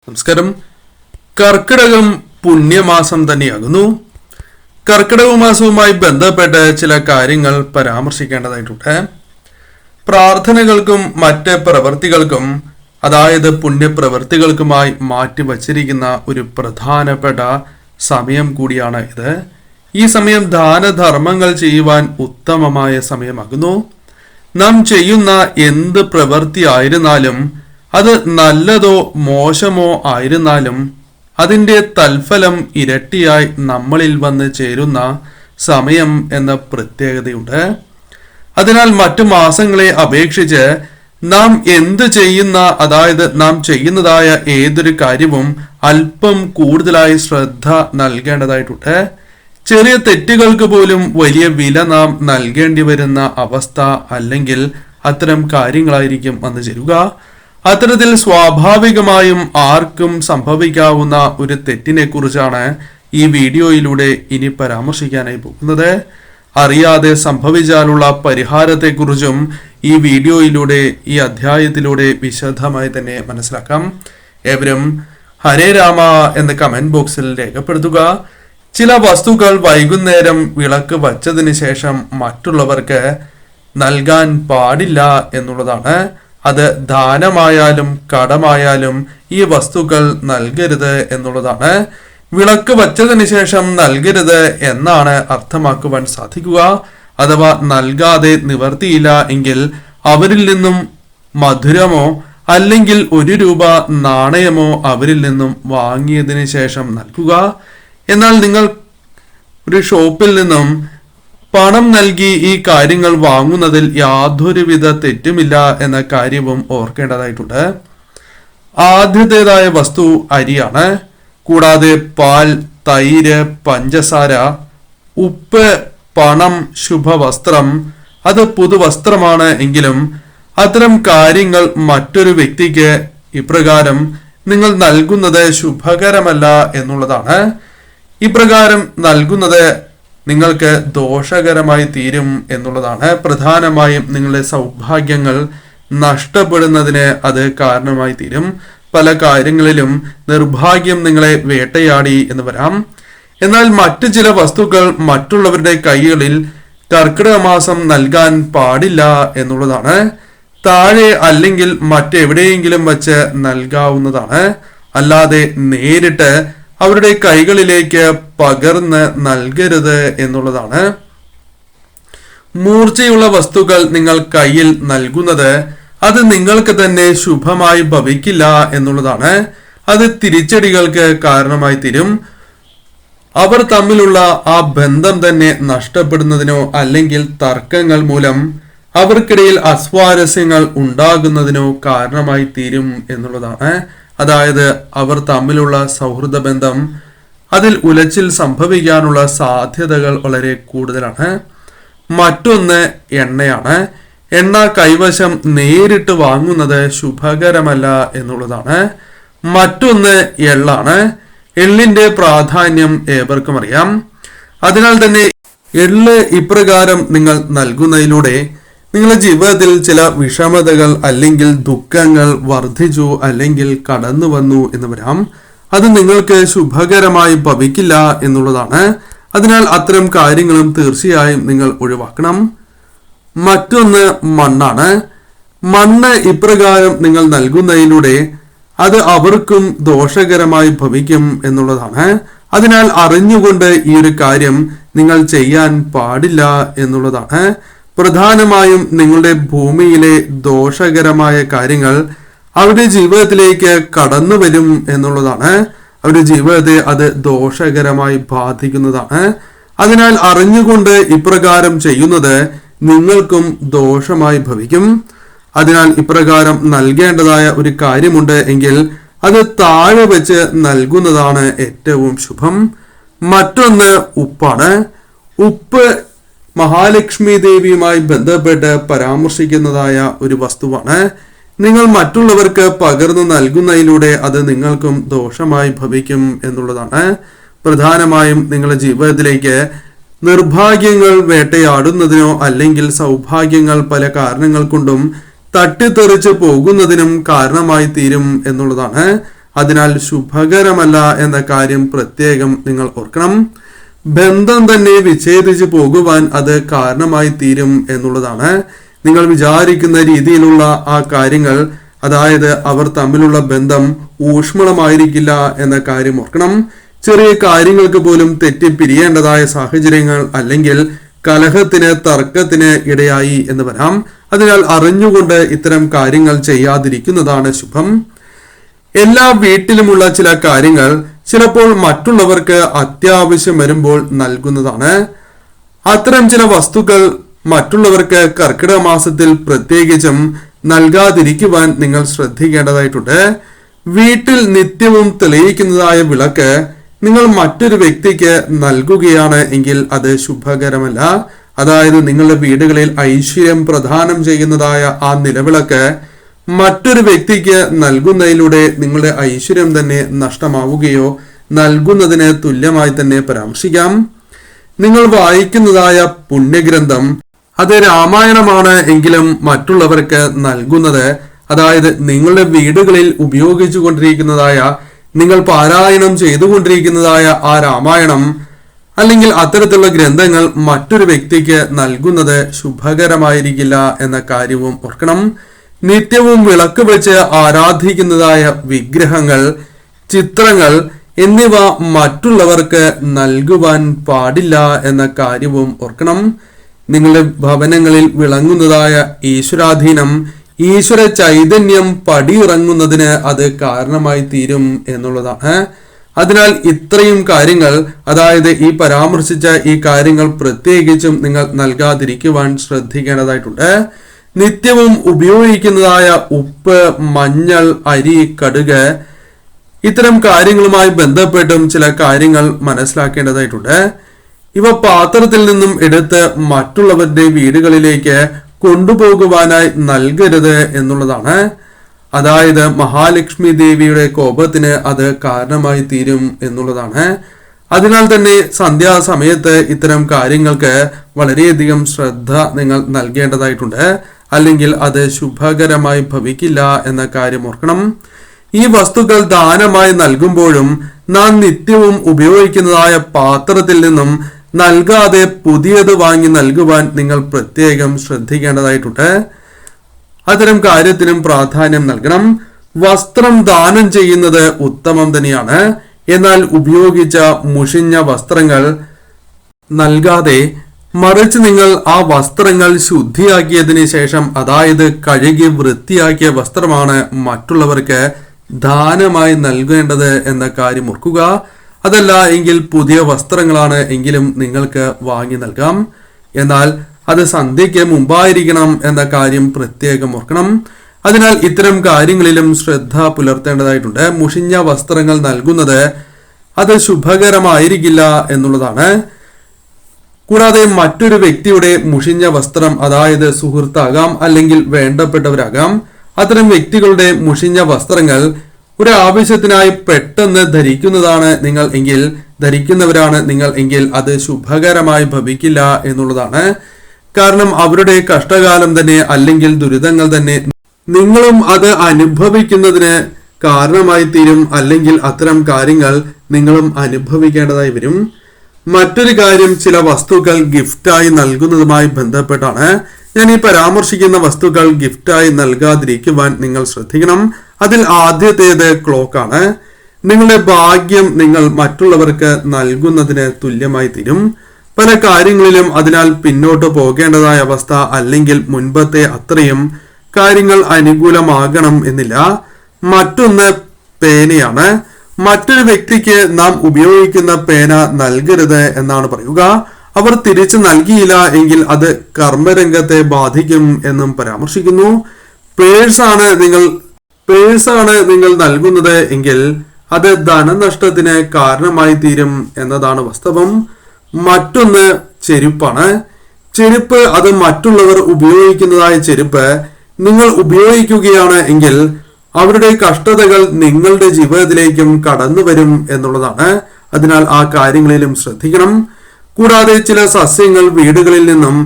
നമസ്കാരം. കർക്കിടകം പുണ്യമാസം തന്നെയാകുന്നു. കർക്കിടക മാസവുമായി ബന്ധപ്പെട്ട് ചില കാര്യങ്ങൾ പരാമർശിക്കേണ്ടതായിട്ടുണ്ട്. പ്രാർത്ഥനകൾക്കും മറ്റ് പ്രവൃത്തികൾക്കും, അതായത് പുണ്യപ്രവൃത്തികൾക്കുമായി മാറ്റിവച്ചിരിക്കുന്ന ഒരു പ്രധാനപ്പെട്ട സമയം കൂടിയാണ് ഇത്. ഈ സമയം ദാനധർമ്മങ്ങൾ ചെയ്യുവാൻ ഉത്തമമായ സമയമാകുന്നു. നാം ചെയ്യുന്ന എന്ത് പ്രവൃത്തി ആയിരുന്നാലും, അത് നല്ലതോ മോശമോ ആയിരുന്നാലും, അതിൻ്റെ തൽഫലം ഇരട്ടിയായി നമ്മളിൽ വന്ന് ചേരുന്ന സമയം എന്ന പ്രത്യേകതയുണ്ട്. അതിനാൽ മറ്റു മാസങ്ങളെ അപേക്ഷിച്ച് നാം എന്ത് ചെയ്യുന്ന, അതായത് നാം ചെയ്യുന്നതായ ഏതൊരു കാര്യവും അല്പം കൂടുതലായി ശ്രദ്ധ നൽകേണ്ടതായിട്ടുണ്ട്. ചെറിയ തെറ്റുകൾക്ക് പോലും വലിയ വില നാം നൽകേണ്ടി വരുന്ന അവസ്ഥ, അല്ലെങ്കിൽ അത്തരം കാര്യങ്ങളായിരിക്കും വന്നു ചേരുക. അത്തരത്തിൽ സ്വാഭാവികമായും ആർക്കും സംഭവിക്കാവുന്ന ഒരു തെറ്റിനെ കുറിച്ചാണ് ഈ വീഡിയോയിലൂടെ ഇനി പരാമർശിക്കാനായി പോകുന്നത്. അറിയാതെ സംഭവിച്ചാലുള്ള പരിഹാരത്തെക്കുറിച്ചും ഈ വീഡിയോയിലൂടെ, ഈ അധ്യായത്തിലൂടെ വിശദമായി തന്നെ മനസ്സിലാക്കാം. ഏവരും ഹരേ രാമ എന്ന് കമന്റ് ബോക്സിൽ രേഖപ്പെടുത്തുക. ചില വസ്തുക്കൾ വൈകുന്നേരം വിളക്ക് വച്ചതിന് ശേഷം മറ്റുള്ളവർക്ക് നൽകാൻ പാടില്ല എന്നുള്ളതാണ്. അത് ദാനമായാലും കടമായാലും ഈ വസ്തുക്കൾ നൽകരുത് എന്നുള്ളതാണ്. വിളക്ക് വച്ചതിന് ശേഷം നൽകരുത് എന്നാണ് അർത്ഥമാക്കുവാൻ സാധിക്കുക. അഥവാ നൽകാതെ നിവർത്തിയില്ല എങ്കിൽ അവരിൽ നിന്നും മധുരമോ അല്ലെങ്കിൽ 1 രൂപ നാണയമോ അവരിൽ നിന്നും വാങ്ങിയതിന് ശേഷം നൽകുക. എന്നാൽ നിങ്ങൾ ഒരു ഷോപ്പിൽ നിന്നും പണം നൽകി ഈ കാര്യങ്ങൾ വാങ്ങുന്നതിൽ യാതൊരുവിധ തെറ്റുമില്ല എന്ന കാര്യവും ഓർക്കേണ്ടതായിട്ടുണ്ട്. ആദ്യത്തേതായ വസ്തു അരിയാണ്. കൂടാതെ പാൽ, തൈര്, പഞ്ചസാര, ഉപ്പ്, പണം, ശുഭവസ്ത്രം, അത് പുതുവസ്ത്രമാണ് എങ്കിലും അത്തരം കാര്യങ്ങൾ മറ്റൊരു വ്യക്തിക്ക് ഇപ്രകാരം നിങ്ങൾ നൽകുന്നത് ശുഭകരമല്ല എന്നുള്ളതാണ്. ഇപ്രകാരം നൽകുന്നത് നിങ്ങൾക്ക് ദോഷകരമായി തീരും എന്നുള്ളതാണ്. പ്രധാനമായും നിങ്ങളുടെ സൗഭാഗ്യങ്ങൾ നഷ്ടപ്പെടുന്നതിന് അത് കാരണമായി തീരും. പല കാര്യങ്ങളിലും നിർഭാഗ്യം നിങ്ങളെ വേട്ടയാടി എന്ന് വരാം. എന്നാൽ മറ്റു ചില വസ്തുക്കൾ മറ്റുള്ളവരുടെ കൈകളിൽ കർക്കിടക മാസം നൽകാൻ പാടില്ല എന്നുള്ളതാണ്. താഴെ അല്ലെങ്കിൽ മറ്റെവിടെയെങ്കിലും വച്ച് നൽകാവുന്നതാണ്. അല്ലാതെ നേരിട്ട് അവരുടെ കൈകളിലേക്ക് പകർന്ന് നൽകരുത് എന്നുള്ളതാണ്. മൂർച്ചയുള്ള വസ്തുക്കൾ നിങ്ങൾ കയ്യിൽ നൽകുന്നത് അത് നിങ്ങൾക്ക് തന്നെ ശുഭമായി ഭവിക്കില്ല എന്നുള്ളതാണ്. അത് തിരിച്ചടികൾക്ക് കാരണമായി തീരും. അവർ തമ്മിലുള്ള ആ ബന്ധം തന്നെ നഷ്ടപ്പെടുന്നതിനോ അല്ലെങ്കിൽ തർക്കങ്ങൾ മൂലം അവർക്കിടയിൽ അസ്വാരസ്യങ്ങൾ ഉണ്ടാകുന്നതിനോ കാരണമായി തീരും എന്നുള്ളതാണ്. അതായത് അവർ തമ്മിലുള്ള സൗഹൃദ ബന്ധം, അതിൽ ഉലച്ചിൽ സംഭവിക്കാനുള്ള സാധ്യതകൾ വളരെ കൂടുതലാണ്. മറ്റൊന്ന് എണ്ണയാണ്. എണ്ണ കൈവശം നേരിട്ട് വാങ്ങുന്നത് ശുഭകരമല്ല എന്നുള്ളതാണ്. മറ്റൊന്ന് എള്ളാണ്. എള്ളിന്റെ പ്രാധാന്യം ഏവർക്കും അറിയാം. അതിനാൽ തന്നെ എള്ള് ഇപ്രകാരം നിങ്ങൾ നൽകുന്നതിലൂടെ നിങ്ങളുടെ ജീവിതത്തിൽ ചില വിഷമതകൾ അല്ലെങ്കിൽ ദുഃഖങ്ങൾ വർദ്ധിച്ചു അല്ലെങ്കിൽ കടന്നു വന്നു എന്ന് വരാം. അത് നിങ്ങൾക്ക് ശുഭകരമായി ഭവിക്കില്ല എന്നുള്ളതാണ്. അതിനാൽ അത്തരം കാര്യങ്ങളും തീർച്ചയായും നിങ്ങൾ ഒഴിവാക്കണം. മറ്റൊന്ന് മണ്ണാണ്. മണ്ണ് ഇപ്രകാരം നിങ്ങൾ നൽകുന്നതിലൂടെ അത് അവർക്കും ദോഷകരമായി ഭവിക്കും എന്നുള്ളതാണ്. അതിനാൽ അറിഞ്ഞുകൊണ്ട് ഈ ഒരു കാര്യം നിങ്ങൾ ചെയ്യാൻ പാടില്ല എന്നുള്ളതാണ്. പ്രധാനമായും നിങ്ങളുടെ ഭൂമിയിലെ ദോഷകരമായ കാര്യങ്ങൾ അവരുടെ ജീവിതത്തിലേക്ക് കടന്നു വരും എന്നുള്ളതാണ്. അവരുടെ ജീവിതത്തെ അത് ദോഷകരമായി ബാധിക്കുന്നതാണ്. അതിനാൽ അറിഞ്ഞുകൊണ്ട് ഇപ്രകാരം ചെയ്യുന്നത് നിങ്ങൾക്കും ദോഷമായി ഭവിക്കും. അതിനാൽ ഇപ്രകാരം നൽകേണ്ടതായ ഒരു കാര്യമുണ്ട് എങ്കിൽ അത് താഴെ വെച്ച് നൽകുന്നതാണ് ഏറ്റവും ശുഭം. മറ്റൊന്ന് ഉപ്പാണ്. ഉപ്പ് മഹാലക്ഷ്മി ദേവിയുമായി ബന്ധപ്പെട്ട് പരാമർശിക്കുന്നതായ ഒരു വസ്തുവാണ്. നിങ്ങൾ മറ്റുള്ളവർക്ക് പകർന്നു നൽകുന്നതിലൂടെ അത് നിങ്ങൾക്കും ദോഷമായി ഭവിക്കും എന്നുള്ളതാണ്. പ്രധാനമായും നിങ്ങളുടെ ജീവിതത്തിലേക്ക് നിർഭാഗ്യങ്ങൾ വേട്ടയാടുന്നതിനോ അല്ലെങ്കിൽ സൗഭാഗ്യങ്ങൾ പല കാരണങ്ങൾ കൊണ്ടും തട്ടിത്തെറിച്ച് പോകുന്നതിനും കാരണമായി തീരും എന്നുള്ളതാണ്. അതിനാൽ ശുഭകരമല്ല എന്ന കാര്യം പ്രത്യേകം നിങ്ങൾ ഓർക്കണം. ബന്ധം തന്നെ വിച്ഛേദിച്ചു പോകുവാൻ അത് കാരണമായി തീരും എന്നുള്ളതാണ്. നിങ്ങൾ വിചാരിക്കുന്ന രീതിയിലുള്ള ആ കാര്യങ്ങൾ, അതായത് അവർ തമ്മിലുള്ള ബന്ധം ഊഷ്മളമായിരിക്കില്ല എന്ന കാര്യം ഓർക്കണം. ചെറിയ കാര്യങ്ങൾക്ക് പോലും തെറ്റിപ്പിരിയേണ്ടതായ സാഹചര്യങ്ങൾ അല്ലെങ്കിൽ കലഹത്തിന്, തർക്കത്തിന് ഇടയായി എന്ന് വരാം. അതിനാൽ അറിഞ്ഞുകൊണ്ട് ഇത്തരം കാര്യങ്ങൾ ചെയ്യാതിരിക്കുന്നതാണ് ശുഭം. എല്ലാ വീട്ടിലുമുള്ള ചില കാര്യങ്ങൾ ചിലപ്പോൾ മറ്റുള്ളവർക്ക് അത്യാവശ്യം വരുമ്പോൾ നൽകുന്നതാണ്. അത്തരം ചില വസ്തുക്കൾ മറ്റുള്ളവർക്ക് കർക്കിടക മാസത്തിൽ പ്രത്യേകിച്ചും നൽകാതിരിക്കുവാൻ നിങ്ങൾ ശ്രദ്ധിക്കേണ്ടതായിട്ടുണ്ട്. വീട്ടിൽ നിത്യവും തെളിയിക്കുന്നതായ വിളക്ക് നിങ്ങൾ മറ്റൊരു വ്യക്തിക്ക് നൽകുകയാണ് എങ്കിൽ അത് ശുഭകരമല്ല. അതായത് നിങ്ങളുടെ വീടുകളിൽ ഐശ്വര്യം പ്രദാനം ചെയ്യുന്നതായ ആ നിലവിളക്ക് മറ്റൊരു വ്യക്തിക്ക് നൽകുന്നതിലൂടെ നിങ്ങളുടെ ഐശ്വര്യം തന്നെ നഷ്ടമാവുകയോ നൽകുന്നതിന് തുല്യമായി തന്നെ പരാമർശിക്കാം. നിങ്ങൾ വായിക്കുന്നതായ പുണ്യഗ്രന്ഥം അത് രാമായണമാണ് എങ്കിലും മറ്റുള്ളവർക്ക് നൽകുന്നത്, അതായത് നിങ്ങളുടെ വീടുകളിൽ ഉപയോഗിച്ചു കൊണ്ടിരിക്കുന്നതായ, നിങ്ങൾ പാരായണം ചെയ്തുകൊണ്ടിരിക്കുന്നതായ ആ രാമായണം അല്ലെങ്കിൽ അത്തരത്തിലുള്ള ഗ്രന്ഥങ്ങൾ മറ്റൊരു വ്യക്തിക്ക് നൽകുന്നത് ശുഭകരമായിരിക്കില്ല എന്ന കാര്യവും ഓർക്കണം. നിത്യവും വിളക്ക് വെച്ച് ആരാധിക്കുന്നതായ വിഗ്രഹങ്ങൾ, ചിത്രങ്ങൾ എന്നിവ മറ്റുള്ളവർക്ക് നൽകുവാൻ പാടില്ല എന്ന കാര്യവും ഓർക്കണം. നിങ്ങളുടെ ഭവനങ്ങളിൽ വിളങ്ങുന്നതായ ഈശ്വരാധീനം, ഈശ്വര ചൈതന്യം പടിയിറങ്ങുന്നതിന് അത് കാരണമായി തീരും എന്നുള്ളതാണ്. അതിനാൽ ഇത്രയും കാര്യങ്ങൾ, അതായത് ഈ പരാമർശിച്ച ഈ കാര്യങ്ങൾ പ്രത്യേകിച്ചും നിങ്ങൾ നൽകാതിരിക്കുവാൻ ശ്രദ്ധിക്കേണ്ടതായിട്ടുണ്ട്. നിത്യവും ഉപയോഗിക്കുന്നതായ ഉപ്പ്, മഞ്ഞൾ, അരി, കടുക് ഇത്തരം കാര്യങ്ങളുമായി ബന്ധപ്പെട്ടും ചില കാര്യങ്ങൾ മനസ്സിലാക്കേണ്ടതായിട്ടുണ്ട്. ഇവ പാത്രത്തിൽ നിന്നും എടുത്ത് മറ്റുള്ളവരുടെ വീടുകളിലേക്ക് കൊണ്ടുപോകുവാനായി നൽകരുത് എന്നുള്ളതാണ്. അതായത് മഹാലക്ഷ്മി ദേവിയുടെ കോപത്തിന് അത് കാരണമായി തീരും എന്നുള്ളതാണ്. അതിനാൽ തന്നെ സന്ധ്യാസമയത്ത് ഇത്തരം കാര്യങ്ങൾക്ക് വളരെയധികം ശ്രദ്ധ നിങ്ങൾ നൽകേണ്ടതായിട്ടുണ്ട്. അല്ലെങ്കിൽ അത് ശുഭകരമായി ഭവിക്കില്ല എന്ന കാര്യം ഓർക്കണം. ഈ വസ്തുക്കൾ ദാനമായി നൽകുമ്പോഴും നാം നിത്യവും ഉപയോഗിക്കുന്നതായ പാത്രത്തിൽ നിന്നും നൽകാതെ പുതിയത് വാങ്ങി നൽകുവാൻ നിങ്ങൾ പ്രത്യേകം ശ്രദ്ധിക്കേണ്ടതായിട്ടുണ്ട്. അത്തരം കാര്യത്തിനും പ്രാധാന്യം നൽകണം. വസ്ത്രം ദാനം ചെയ്യുന്നത് ഉത്തമം തന്നെയാണ്. എന്നാൽ ഉപയോഗിച്ച മുഷിഞ്ഞ വസ്ത്രങ്ങൾ നൽകാതെ മറിച്ച് നിങ്ങൾ ആ വസ്ത്രങ്ങൾ ശുദ്ധിയാക്കിയതിന് ശേഷം, അതായത് കഴുകി വൃത്തിയാക്കിയ വസ്ത്രമാണ് മറ്റുള്ളവർക്ക് ദാനമായി നൽകേണ്ടത് എന്ന കാര്യം ഓർക്കുക. അതല്ല എങ്കിൽ പുതിയ വസ്ത്രങ്ങളാണ് എങ്കിലും നിങ്ങൾക്ക് വാങ്ങി നൽകാം. എന്നാൽ അത് സന്ധ്യയ്ക്ക് മുമ്പായിരിക്കണം എന്ന കാര്യം പ്രത്യേകം ഓർക്കണം. അതിനാൽ ഇത്തരം കാര്യങ്ങളിലും ശ്രദ്ധ പുലർത്തേണ്ടതായിട്ടുണ്ട്. മുഷിഞ്ഞ വസ്ത്രങ്ങൾ നൽകുന്നത് അത് ശുഭകരമായിരിക്കില്ല എന്നുള്ളതാണ്. കൂടാതെ മറ്റൊരു വ്യക്തിയുടെ മുഷിഞ്ഞ വസ്ത്രം, അതായത് സുഹൃത്താകാം അല്ലെങ്കിൽ വേണ്ടപ്പെട്ടവരാകാം, അത്തരം വ്യക്തികളുടെ മുഷിഞ്ഞ വസ്ത്രങ്ങൾ ഒരു ആവശ്യത്തിനായി പെട്ടെന്ന് ധരിക്കുന്നവരാണ് നിങ്ങൾ എങ്കിൽ അത് ശുഭകരമായി ഭവിക്കില്ല എന്നുള്ളതാണ്. കാരണം അവരുടെ കഷ്ടകാലം തന്നെ അല്ലെങ്കിൽ ദുരിതങ്ങൾ തന്നെ നിങ്ങളും അത് അനുഭവിക്കുന്നതിന് കാരണമായി തീരും. അല്ലെങ്കിൽ അത്തരം കാര്യങ്ങൾ നിങ്ങളും അനുഭവിക്കേണ്ടതായി വരും. മറ്റൊരു കാര്യം, ചില വസ്തുക്കൾ ഗിഫ്റ്റായി നൽകുന്നതുമായി ബന്ധപ്പെട്ടാണ്. ഞാൻ ഈ പരാമർശിക്കുന്ന വസ്തുക്കൾ ഗിഫ്റ്റായി നൽകാതിരിക്കുവാൻ നിങ്ങൾ ശ്രദ്ധിക്കണം. അതിൽ ആദ്യത്തേത് ക്ലോക്കാണ്. നിങ്ങളുടെ ഭാഗ്യം നിങ്ങൾ മറ്റുള്ളവർക്ക് നൽകുന്നതിന് തുല്യമായി തീരും. പല കാര്യങ്ങളിലും അതിനാൽ പിന്നോട്ട് പോകേണ്ടതായ അവസ്ഥ അല്ലെങ്കിൽ മുൻപത്തെ അത്രയും കാര്യങ്ങൾ അനുകൂലമാകണം എന്നില്ല. മറ്റൊന്ന് പേനയാണ്. മറ്റൊരു വ്യക്തിക്ക് നാം ഉപയോഗിക്കുന്ന പേന നൽകരുത് എന്നാണ് പറയുക. അവർ തിരിച്ചു നൽകിയില്ല എങ്കിൽ അത് കർമ്മരംഗത്തെ ബാധിക്കും എന്നും പരാമർശിക്കുന്നു. പേഴ്സാണ് നിങ്ങൾ നൽകുന്നത് എങ്കിൽ അത് ധനനഷ്ടത്തിന് കാരണമായി തീരും എന്നതാണ് വാസ്തവം. മറ്റൊന്ന് ചെരുപ്പാണ്. ചെരുപ്പ്, അത് മറ്റുള്ളവർ ഉപയോഗിക്കുന്നതായ ചെരുപ്പ് നിങ്ങൾ ഉപയോഗിക്കുകയാണ് എങ്കിൽ അവരുടെ കഷ്ടതകൾ നിങ്ങളുടെ ജീവിതത്തിലേക്കും കടന്നു വരും എന്നുള്ളതാണ്. അതിനാൽ ആ കാര്യങ്ങളിലും ശ്രദ്ധിക്കണം. കൂടാതെ ചില സസ്യങ്ങൾ വീടുകളിൽ നിന്നും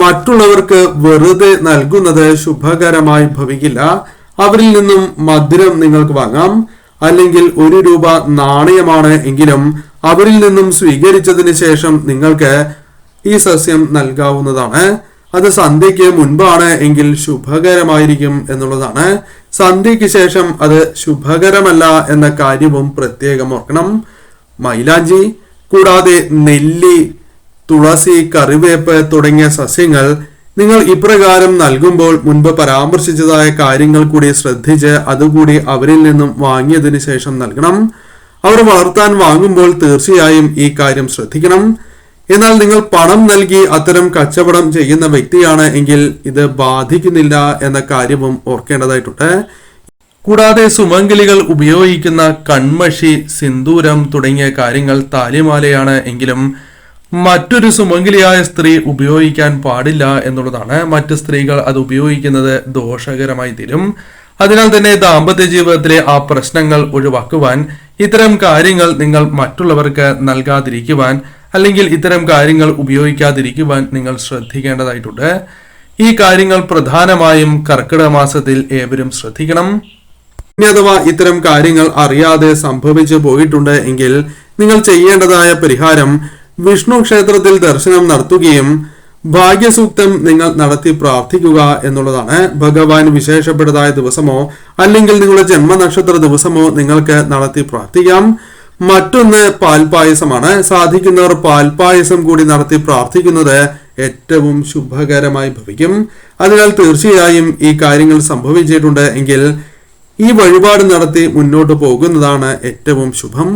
മറ്റുള്ളവർക്ക് വെറുതെ നൽകുന്നത് ശുഭകരമായി ഭവിക്കില്ല. അവരിൽ നിന്നും മധുരം നിങ്ങൾക്ക് വാങ്ങാം. അല്ലെങ്കിൽ 1 രൂപ നാണയമാണ് എങ്കിലും അവരിൽ നിന്നും സ്വീകരിച്ചതിന് ശേഷം നിങ്ങൾക്ക് ഈ സസ്യം നൽകാവുന്നതാണ്. അത് സന്ധ്യയ്ക്ക് മുൻപാണ് എങ്കിൽ ശുഭകരമായിരിക്കും എന്നുള്ളതാണ്. സന്ധ്യയ്ക്ക് ശേഷം അത് ശുഭകരമല്ല എന്ന കാര്യവും പ്രത്യേകം ഓർക്കണം. മൈലാഞ്ചി കൂടാതെ നെല്ലി, തുളസി, കറിവേപ്പ് തുടങ്ങിയ സസ്യങ്ങൾ നിങ്ങൾ ഇപ്രകാരം നൽകുമ്പോൾ മുൻപ് പരാമർശിച്ചതായ കാര്യങ്ങൾ കൂടി ശ്രദ്ധിച്ച് അതുകൂടി അവരിൽ നിന്നും വാങ്ങിയതിനു ശേഷം നൽകണം. അവർ വളർത്താൻ വാങ്ങുമ്പോൾ തീർച്ചയായും ഈ കാര്യം ശ്രദ്ധിക്കണം. എന്നാൽ നിങ്ങൾ പണം നൽകി അത്തരം കച്ചവടം ചെയ്യുന്ന വ്യക്തിയാണ് എങ്കിൽ ഇത് ബാധിക്കുന്നില്ല എന്ന കാര്യവും ഓർക്കേണ്ടതായിട്ടുണ്ട്. കൂടാതെ സുമംഗലികൾ ഉപയോഗിക്കുന്ന കൺമഷി, സിന്ദൂരം തുടങ്ങിയ കാര്യങ്ങൾ താലിമാലയാണ് എങ്കിലും മറ്റൊരു സുമംഗലിയായ സ്ത്രീ ഉപയോഗിക്കാൻ പാടില്ല എന്നുള്ളതാണ്. മറ്റു സ്ത്രീകൾ അത് ഉപയോഗിക്കുന്നത് ദോഷകരമായി തീരും. അതിനാൽ തന്നെ ദാമ്പത്യ ജീവിതത്തിലെ ആ പ്രശ്നങ്ങൾ ഒഴിവാക്കുവാൻ ഇത്തരം കാര്യങ്ങൾ നിങ്ങൾ മറ്റുള്ളവർക്ക് നൽകാതിരിക്കുവാൻ അല്ലെങ്കിൽ ഇത്തരം കാര്യങ്ങൾ ഉപയോഗിക്കാതിരിക്കുവാൻ നിങ്ങൾ ശ്രദ്ധിക്കേണ്ടതായിട്ടുണ്ട്. ഈ കാര്യങ്ങൾ പ്രധാനമായും കർക്കിടക മാസത്തിൽ ഏവരും ശ്രദ്ധിക്കണം. ഇനി അഥവാ ഇത്തരം കാര്യങ്ങൾ അറിയാതെ സംഭവിച്ചു പോയിട്ടുണ്ട് എങ്കിൽ നിങ്ങൾ ചെയ്യേണ്ടതായ പരിഹാരം വിഷ്ണു ക്ഷേത്രത്തിൽ ദർശനം നടത്തുകയും ഭാഗ്യസൂക്തം നിങ്ങൾ നടത്തി പ്രാർത്ഥിക്കുക എന്നുള്ളതാണ്. ഭഗവാൻ വിശേഷപ്പെട്ടതായ ദിവസമോ അല്ലെങ്കിൽ നിങ്ങളുടെ ജന്മനക്ഷത്ര ദിവസമോ നിങ്ങൾക്ക് നടത്തി പ്രാർത്ഥിക്കാം. മറ്റൊന്ന് പാൽപായസമാണ്. സാധിക്കുന്നവർ പാൽപായസം കൂടി നടത്തി പ്രാർത്ഥിക്കുന്നത് ഏറ്റവും ശുഭകരമായി ഭവിക്കും. അതിനാൽ തീർച്ചയായും ഈ കാര്യങ്ങൾ സംഭവിച്ചിട്ടുണ്ട് എങ്കിൽ ഈ വഴിപാട് നടത്തി മുന്നോട്ട് പോകുന്നതാണ് ഏറ്റവും ശുഭം.